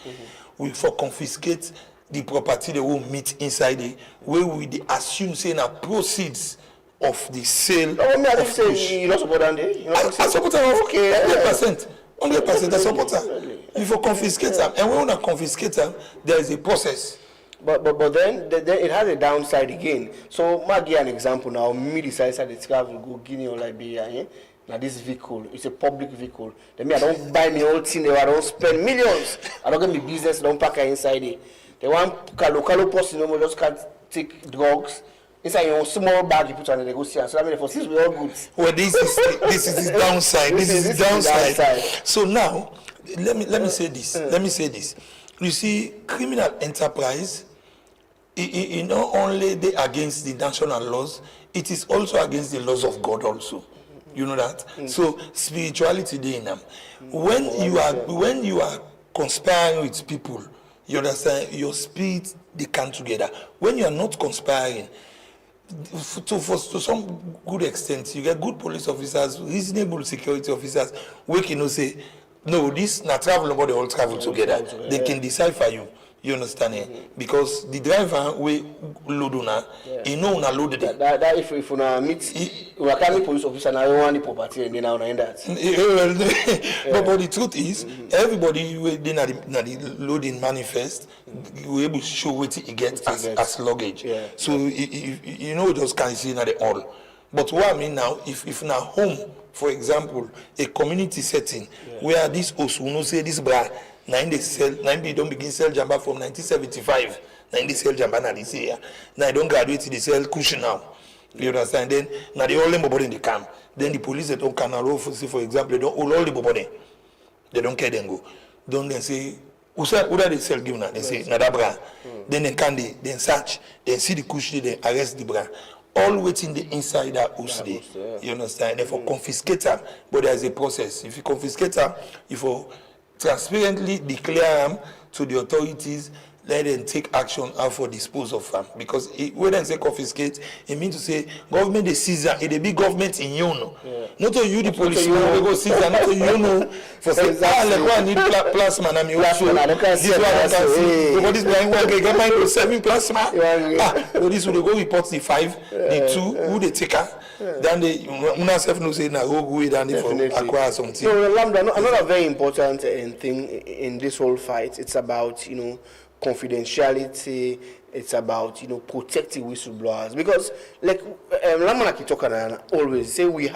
we for confiscate the property they will meet inside it, where we assume say na proceeds of the sale. No, I think say you not support that. I support that. Okay, 100%. 100% I support that. If you confiscate them, and when you confiscate them, there is a process. But then it has a downside again. So, I'll give you an example now. Me decide to travel go Guinea or Liberia. Now this vehicle, it's a public vehicle. Then I don't buy me whole thing. I don't spend millions. I don't get me business. I don't pack it inside it. They want local person. You just can't take drugs. Inside your small bag you put on the negotiation. So I mean, for since we all good. Well, this is the downside. This is the downside. So now, let me say this. Let me say this. You see, criminal enterprise, it not only they against the national laws, it is also against the laws of God also. You know that. So spirituality they in them. When you are conspiring with people, you understand your spirit they come together. When you are not conspiring. To some good extent, you get good police officers, reasonable security officers, we can say, no, this not travel, but they all travel together. They can decipher you. You understand it? Because the driver we load on, he know na loaded it. That if we meet, we are coming police officer, now you want the property, and then I end that. But the truth is, everybody they na the loading manifest, we able to show what he gets as luggage. Yeah. So you know just can't see na the all. But what I mean now, if na home, for example, a community setting where this host will not say this bra. Now they sell. Now they don't begin sell jamba from 1975. Now they sell jamba now this year. Now they don't graduate. They sell cushion now. You understand? Then now they all them bobody in the camp. Then the police they don't can for example they don't all the bobody. They don't care them go. Don't then say who they sell give now? They say nada bra. Then they can then search. Then see the cushion. Then arrest the bra. All waiting the inside that house day. You understand? Therefore confiscate them. But there is a process. If you confiscate them, if you transparently declare them to the authorities, let them take action how for dispose of them. Because when they say confiscate, it means to say government they seize it they be government in you know. Not to you the police we go seize it, not to you know for say like one need plasma and me also this one I can see because this blind one get mine to 7 plasma. So this will go report the 5, the 2 who they take her. Then they una self no say na go way down for acquire something. So Lambda, another very important thing in this whole fight, it's about confidentiality. It's about protecting whistleblowers because like Lambda Kitokana always say we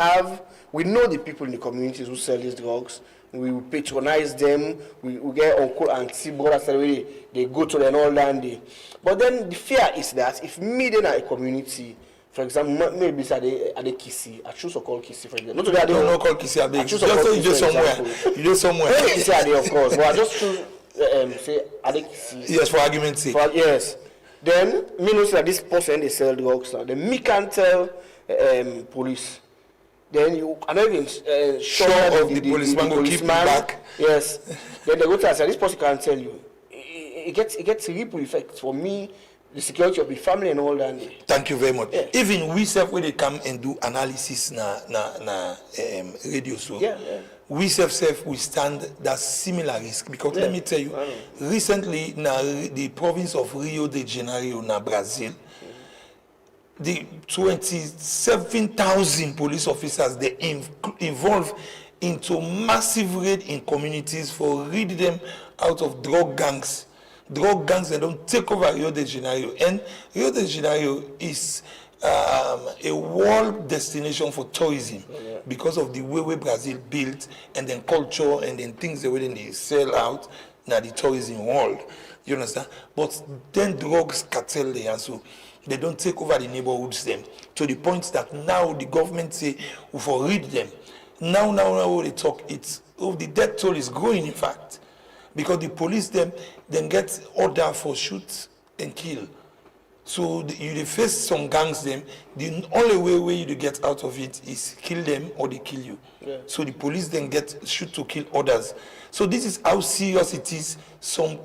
know the people in the communities who sell these drugs. We patronize them. We get uncle and see brothers they go to them all day. But then the fear is that if me then a community. For example, maybe it's at the Kisi. I choose to call Kisi for example. Not today. I don't call Kisi. I choose to call Kisi. You just somewhere. Kisi are there, of course. But I just choose say at the Kisi. Yes, for argument's sake. Yes. Then me know that this person they sell drugs now. Then me can't tell police. Then you are not even sure Yes. Then they go to us. This person can't tell you. It gets a ripple effect for me. The security of the family and all that. Thank you very much. Yeah. Even we self when they come and do analysis na radio show. We self we stand that similar risk because let me tell you, recently na the province of Rio de Janeiro na Brazil, the 27,000 police officers they involved into massive raid in communities for rid them out of drug gangs. Drug gangs and don't take over Rio de Janeiro. And Rio de Janeiro is a world destination for tourism because of the way Brazil built and then culture and then things the way they sell out now the tourism world. You understand? But then drugs cartel there, so they don't take over the neighborhoods then to the point that now the government say we for rid them. Now they talk the death toll is growing in fact. Because the police then get order for shoot and kill. So you face some gangs them. The only way you get out of it is kill them or they kill you. So the police then get shoot to kill others. So this is how serious it is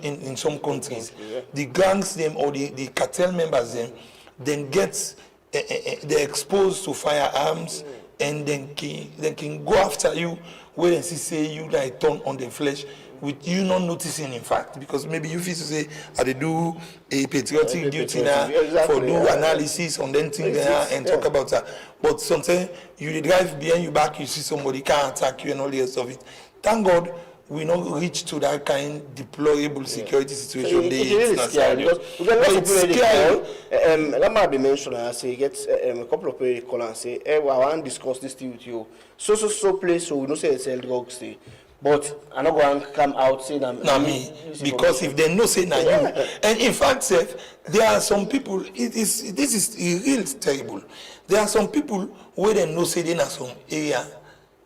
in some countries. The gangs them or the cartel members them then get they're exposed to firearms and then can go after you where they say you like turn on the flesh. With you not noticing, in fact, because maybe you feel to say, they do a patriotic duty now for do analysis on them things and talk about that. But sometimes you drive behind you back, you see somebody can attack you and all the rest of it. Thank God we not reach to that kind of deplorable security situation. It is scary because we get lots of people that might be mentioned. I say get a couple of people call and say, "Hey, well, I want to discuss this thing with you." So place so we don't say it's drugs there. But I'm not going to come out saying that me because if they know say na you, and in fact, Seth, there are some people. This is real terrible. There are some people where they know say they na some area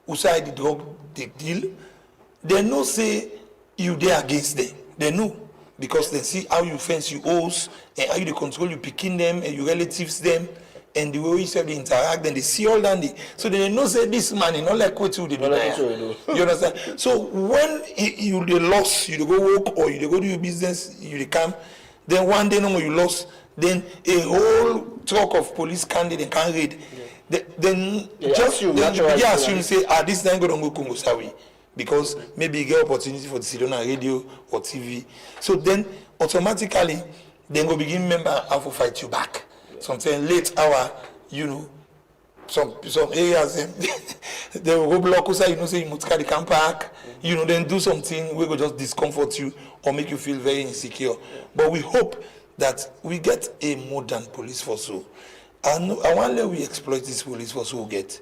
outside the drug they deal. They know say you there against them. They know because they see how you fence you house and how you control you picking them and your relatives them. And the way you say they interact, then they see all that. So they know say this man is not like what you do. You understand? So when you lost, you go work or you go do your business, you come. Then one day no more you lost. Then a whole truck of police candidate can read. Then just you assume say this time go don't go Congo Sawi because maybe you get opportunity for the sit on radio or TV. So then automatically then go begin member how to fight you back. Sometimes late hour, some areas they will go block us, say you must carry camp park, then do something we will just discomfort you or make you feel very insecure. But we hope that we get a modern police force. And I wonder we exploit this police force we'll get.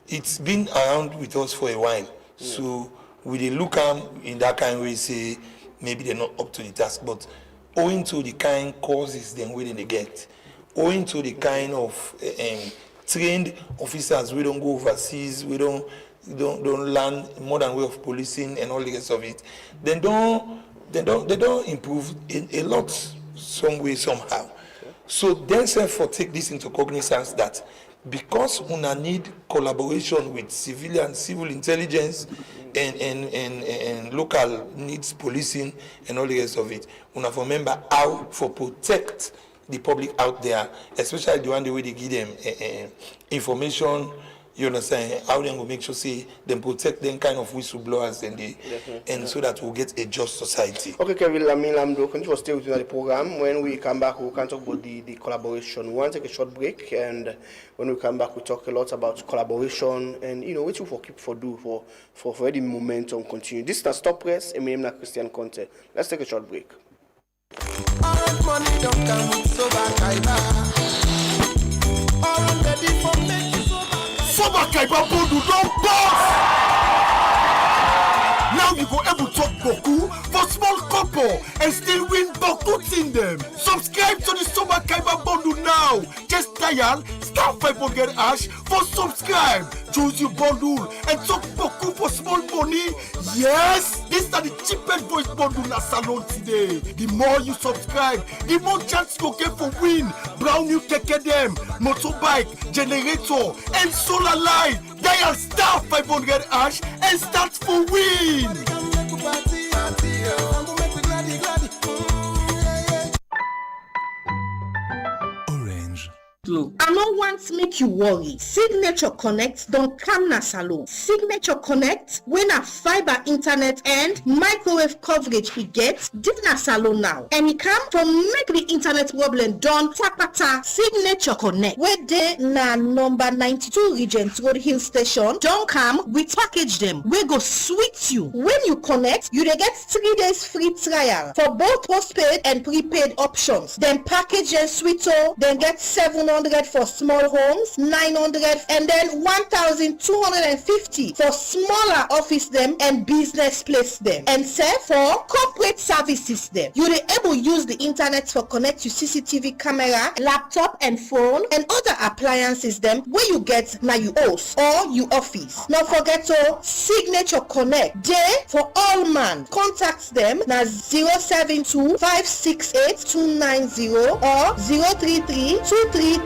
It's been around with us for a while. So we look in that kind of way, say maybe they're not up to the task, but owing to the kind causes then we didn't get, owing to the kind of trained officers, we don't go overseas, we don't learn modern way of policing and all the rest of it. They don't improve a lot some way somehow. So then therefore take this into cognizance that because una need collaboration with civil intelligence, and local needs policing and all the rest of it. Una for remember how for protect the public out there, especially the one the way they give them information. You understand how they will make sure say them protect them kind of whistleblowers and so that we'll get a just society. Okay, Kevin Lamdo, continue to stay with you on the program. When we come back, we can talk about the collaboration. We want to take a short break, and when we come back, we talk a lot about collaboration and what you for keep for do for the momentum continue. This is not Stop Press. My name is Christian Conte. Let's take a short break. Money don't come with sober kaiba. All ready for make you sober kaiba bodu don't boss. Now you go able to talk Boku for small couple and still win Boku in them. Subscribe to the Sober Kaiba bundle now. Just dial *500# for subscribe. Choose your bundle and talk Boku for small money. Yes, this is the cheapest voice bundle in Salon today. The more you subscribe, the more chance you get for win. Brown new keke them, motorbike, generator, and solar light. Dial *500# and start for win. Orange. I no want make you worry. Signature Connect don come na salon. Signature Connect when a fiber internet and microwave coverage e get dey na salon now. And e come from make the internet problem done tapata. Signature Connect wey dey na number 92 Regent Road Hill Station don come with package them wey go sweet you. When you connect, you dey get 3 days free trial for both postpaid and prepaid options. Then package and sweet then get 700 for small homes, 900 and then 1,250 for smaller office them and business place them. And save for corporate services them. You dey able use the internet for connect to CCTV camera, laptop and phone and other appliances them where you get na you house or you office. Not forget to Signature Connect day for all man. Contact them na 072 568 290 or 033 233 620.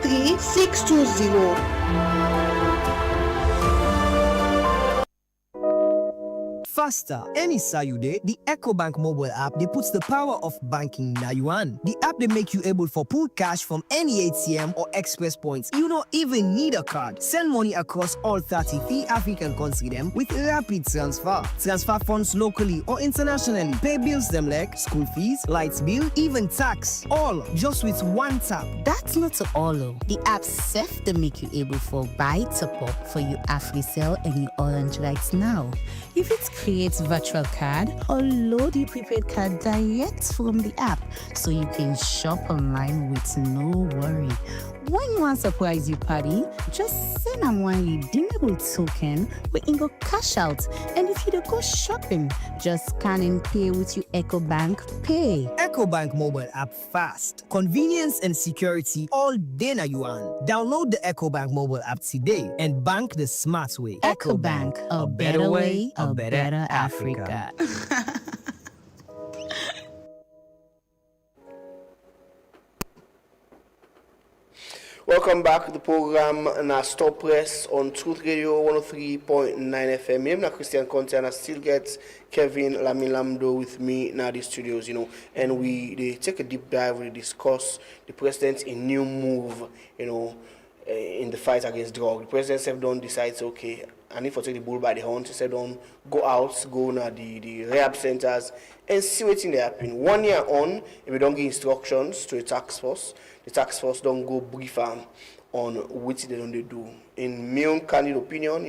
Faster, anytime you dey, the EcoBank mobile app they puts the power of banking na yuan. The app they make you able for pull cash from any ATM or express points. You don't even need a card. Send money across all 33 African countries them with rapid transfer. Transfer funds locally or internationally. Pay bills them like school fees, lights bill, even tax. All just with one tap. That's not all. The app safe to make you able for buy top up for your AfriCell and your Orange Lights now. If it creates virtual card or load your prepaid card direct from the app so you can shop online with no worry. When you want to surprise your party, just send them one redeemable token where you go cash out. And if you don't go shopping, just scan and pay with your EcoBank Pay. EcoBank mobile app fast. Convenience and security all day na yuan. Download the EcoBank mobile app today and bank the smart way. EcoBank, a better way, a better Africa. Welcome back to the program na Stop Press on Truth Radio 103.9 FM. My name is Christian Conte and I still get Kevin Lamdo with me now the studios, and they take a deep dive, we discuss the president's new move, in the fight against drug. The president said don't decide, okay, I need to take the bull by the horn. He said don't go out, go na the rehab centers and see what's in there happen. 1 year on, if we don't give instructions to the task force don't go brief on what they don't do. In my own candid opinion,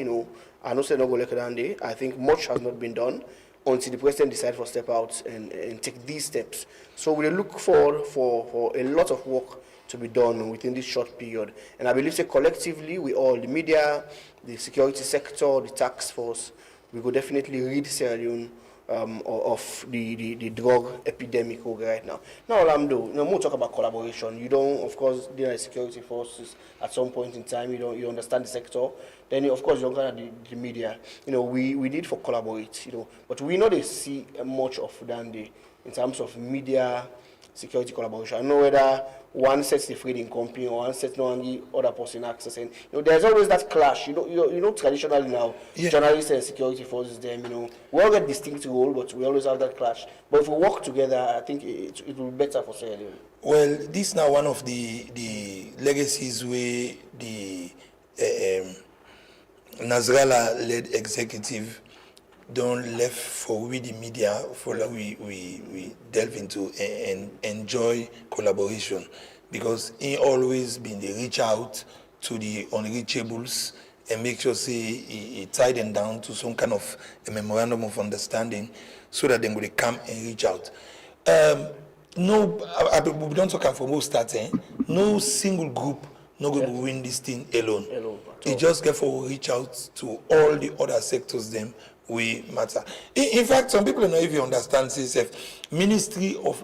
I know say not go like that day. I think much has not been done until the president decides to step out and take these steps. So we look forward for a lot of work to be done within this short period. And I believe that collectively, we all, the media, the security sector, the task force, we could definitely read Sierra Leone of the drug epidemic right now. Now, Lamdo, we'll talk about collaboration. You don't, of course, deal with security forces at some point in time. You understand the sector. Then, of course, you don't get the media. We need for collaborate. But we know they see much of Dande in terms of media, security collaboration. I know whether one sets the trading company or one sets no the other person access, and there's always that clash. Traditionally now, journalists and security forces, them, we all get distinct role, but we always have that clash. But if we work together, I think it will be better for Sierra Leone. Well, this is now one of the legacies where the Nasrallah-led executive don't left for we the media for like we delve into and enjoy collaboration, because he always been the reach out to the unreachables and make sure say he tie them down to some kind of a memorandum of understanding so that they will come and reach out. No, we don't talk from most starting. No single group not going to win this thing alone. It just get for reach out to all the other sectors them we matter. In fact, some people don't know if you understand this Ministry of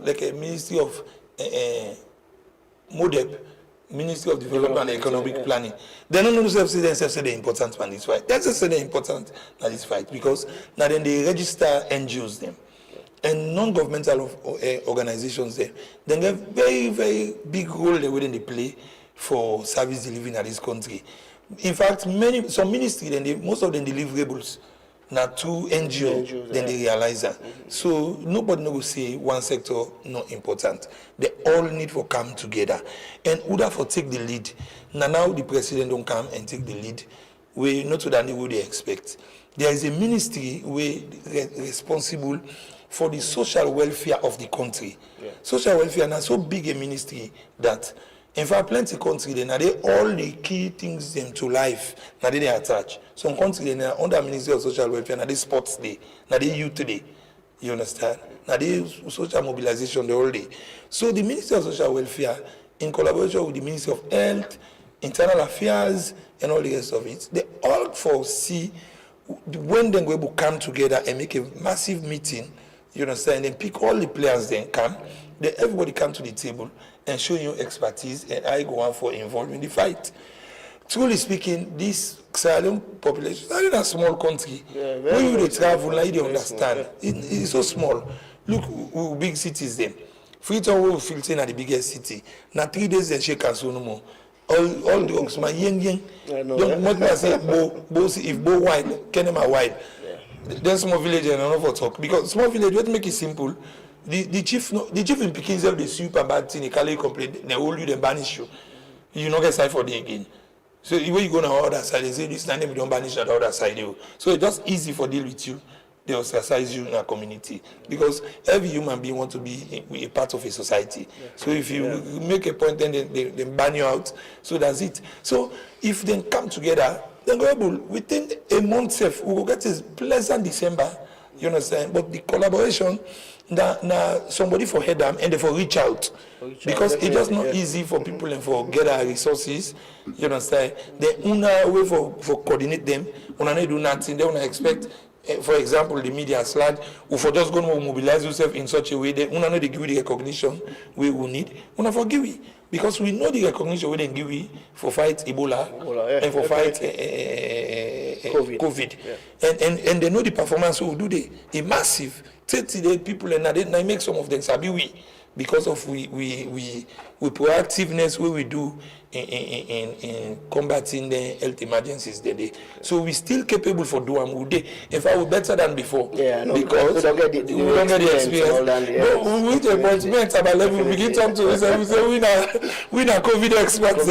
MODEP, Ministry of Development and Economic Planning. They don't know themselves say the important man this fight. That's just the important that this fight, because now then they register NGOs them. And non-governmental organizations there, they have very, very big role within the play for service delivery in this country. In fact, some ministry, most of them deliverables, now two NGOs, then they realize that. So nobody will say one sector not important. They all need to come together. And Uda for take the lead. Now the president don't come and take the lead. We not to that what they expect. There is a ministry responsible for the social welfare of the country. Social welfare is so big a ministry that in fact, plenty of countries, they all the key things them to life, now they attach. Some countries, they are under Ministry of Social Welfare, now they sports day, now they youth day. You understand? Now they social mobilization the whole day. So the Ministry of Social Welfare, in collaboration with the Ministry of Health, Internal Affairs, and all the rest of it, they all foresee when they're going to come together and make a massive meeting, you understand, and pick all the players then come, then everybody come to the table and show you expertise, and I go on for involved in the fight. Truly speaking, this Sierra Leone population is a small country. When you travel, like they understand. It's so small. Look, big cities them. Freetown will filter at the biggest city. Now 3 days they shake and so no more. All the oaks, my yang. Don't want say if bo wide, Kenema wide. Then small village and another talk, because small village what make it simple. The chief in Pekin self the super bad thing, they call you complain, they hold you, they banish you. You not get side for them again. So when you go on the other side, they say this name we don't banish at the other side. So it's just easy for deal with you. They ostracize you in a community, because every human being wants to be a part of a society. So if you make a point, then they ban you out. So that's it. So if they come together, then go able within a month, we will get a pleasant December. You understand? But the collaboration, now somebody for head them and they for reach out, because it's just not easy for people and for get our resources. You understand? They una way for coordinate them. Una they do nothing. They una expect. For example, the media slide, or for just going to mobilize yourself in such a way that we know they give you the recognition we will need. We not forgive you, because we know the recognition we then give you for fight Ebola and for fight COVID. And they know the performance we do. They massive 30 people, and they make some of them sabi we, because of we proactiveness what we do in combating the health emergencies today. So we still capable for doing we in fact we're better than before. Because we don't get the experience. No, we reach a point about level we begin talk to us and we say we are COVID experts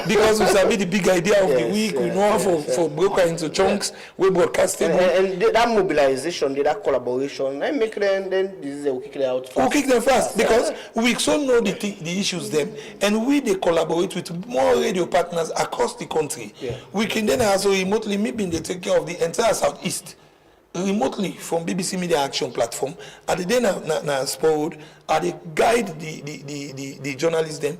because we sabi the big idea of the week. We know how for broker into chunks, we broadcasting. And that mobilization, that collaboration, and make them then this is we'll kick them out fast. We'll kick them fast because we so know the issues them, and we they collaborate with more radio partners across the country. We can then also remotely, maybe they take care of the entire Southeast remotely from BBC Media Action Platform. And then na sport, they guide the journalists then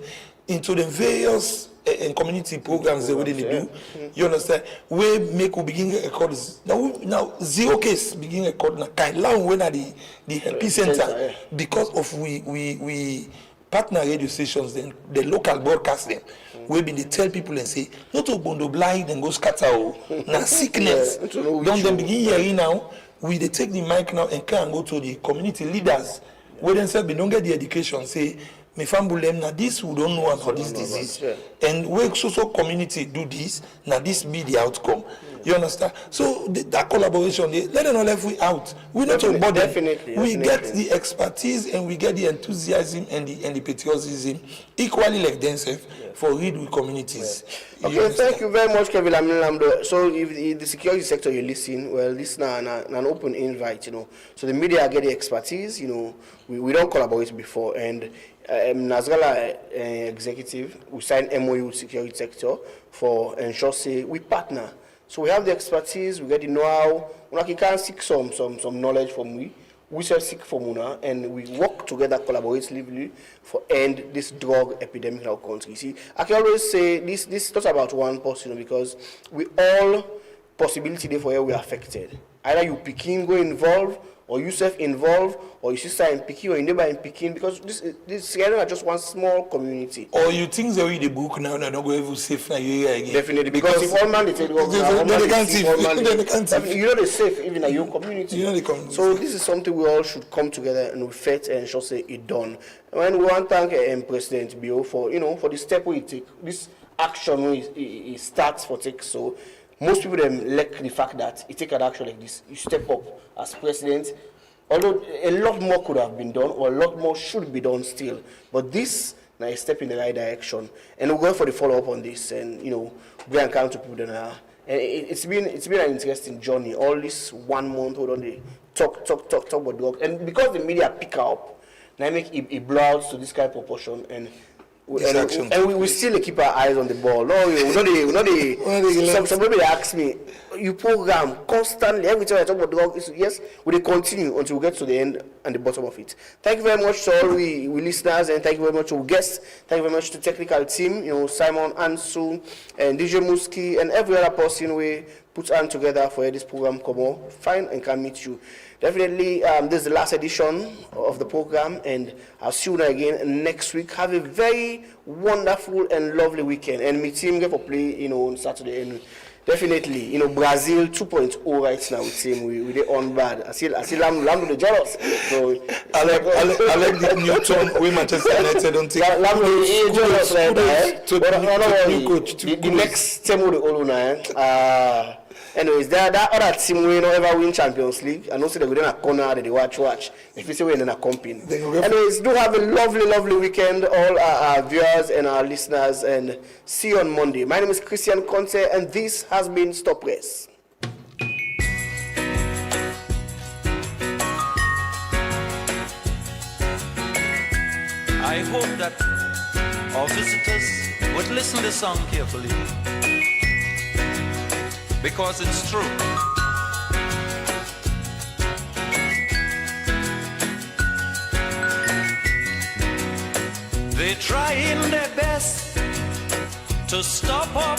into the various community programs they already do. You understand? We begin records now 0 case begin record na kind long when at the help center because of we partner radio stations then the local broadcast them. We been they tell people and say not to bondo blind and go scatter na sickness. Don't them begin hearing now. We they take the mic now and can go to the community leaders where themselves they don't get the education say me family them now this we don't know about this disease, and we social community do this. Now this be the outcome. You understand? So that collaboration, let them not left we out. We not to bother. We get the expertise and we get the enthusiasm and the patriotism equally like themselves for read with communities. Okay, thank you very much, Kevin Lamdo. So if the security sector you listen, well, this is an open invite, you know. So the media get the expertise, you know. We don't collaborate before, and Nazgala executive, we signed MOU with security sector for ensure say we partner. So we have the expertise, we get the know-how. We can seek some knowledge from we shall seek from Una, and we work together collaboratively for end this drug epidemic in our country. See, I can always say this is not about one person, because we all possibility there for where we are affected. Either you Peking go involved, or you self involved, or your sister in Peking, or your neighbor in Peking, because this are just one small community. Or you think they read the book now, they're not going to safe now again. Definitely, because if all man they tell you, they can't see. You know they're safe even in your community. You know the community. So this is something we all should come together and we fight and ensure say it done. When we want to thank President Bio for for the step we take, this action he starts for take. So most people them like the fact that you take an action like this, you step up as president. Although a lot more could have been done, or a lot more should be done still, but this now is a step in the right direction, and we're going for the follow up on this, and we encounter people that and it's been an interesting journey. All this 1 month, hold on, they talk about drugs, and because the media pick up, now make it blow out to this kind of proportion, and we still keep our eyes on the ball. No, some people ask me, you program constantly every time I talk about drugs. Yes, we continue until we get to the end and the bottom of it. Thank you very much to all we listeners, and thank you very much to our guests. Thank you very much to the technical team, Simon, Ansu, and DJ Muski, and every other person we put on together for this program. Come on, fine, and can meet you. Definitely, this is the last edition of the program, and I'll see you again next week. Have a very wonderful and lovely weekend, and my team get for play, on Saturday. And definitely, Brazil 2.0 right now with team. We they on bad. I see Lamdo the jealous. So I like the new tone we Manchester United don't take. Lamdo is jealous right now. The next team will the Oluna. Anyways, that other team will not ever win Champions League. And also they go in a corner, they watch. If you say we're in a company. Anyways, do have a lovely weekend, all our viewers and our listeners, and see you on Monday. My name is Christian Conte, and this has been Stop Press. I hope that our visitors would listen to the song carefully, because it's true. They're trying their best to stop our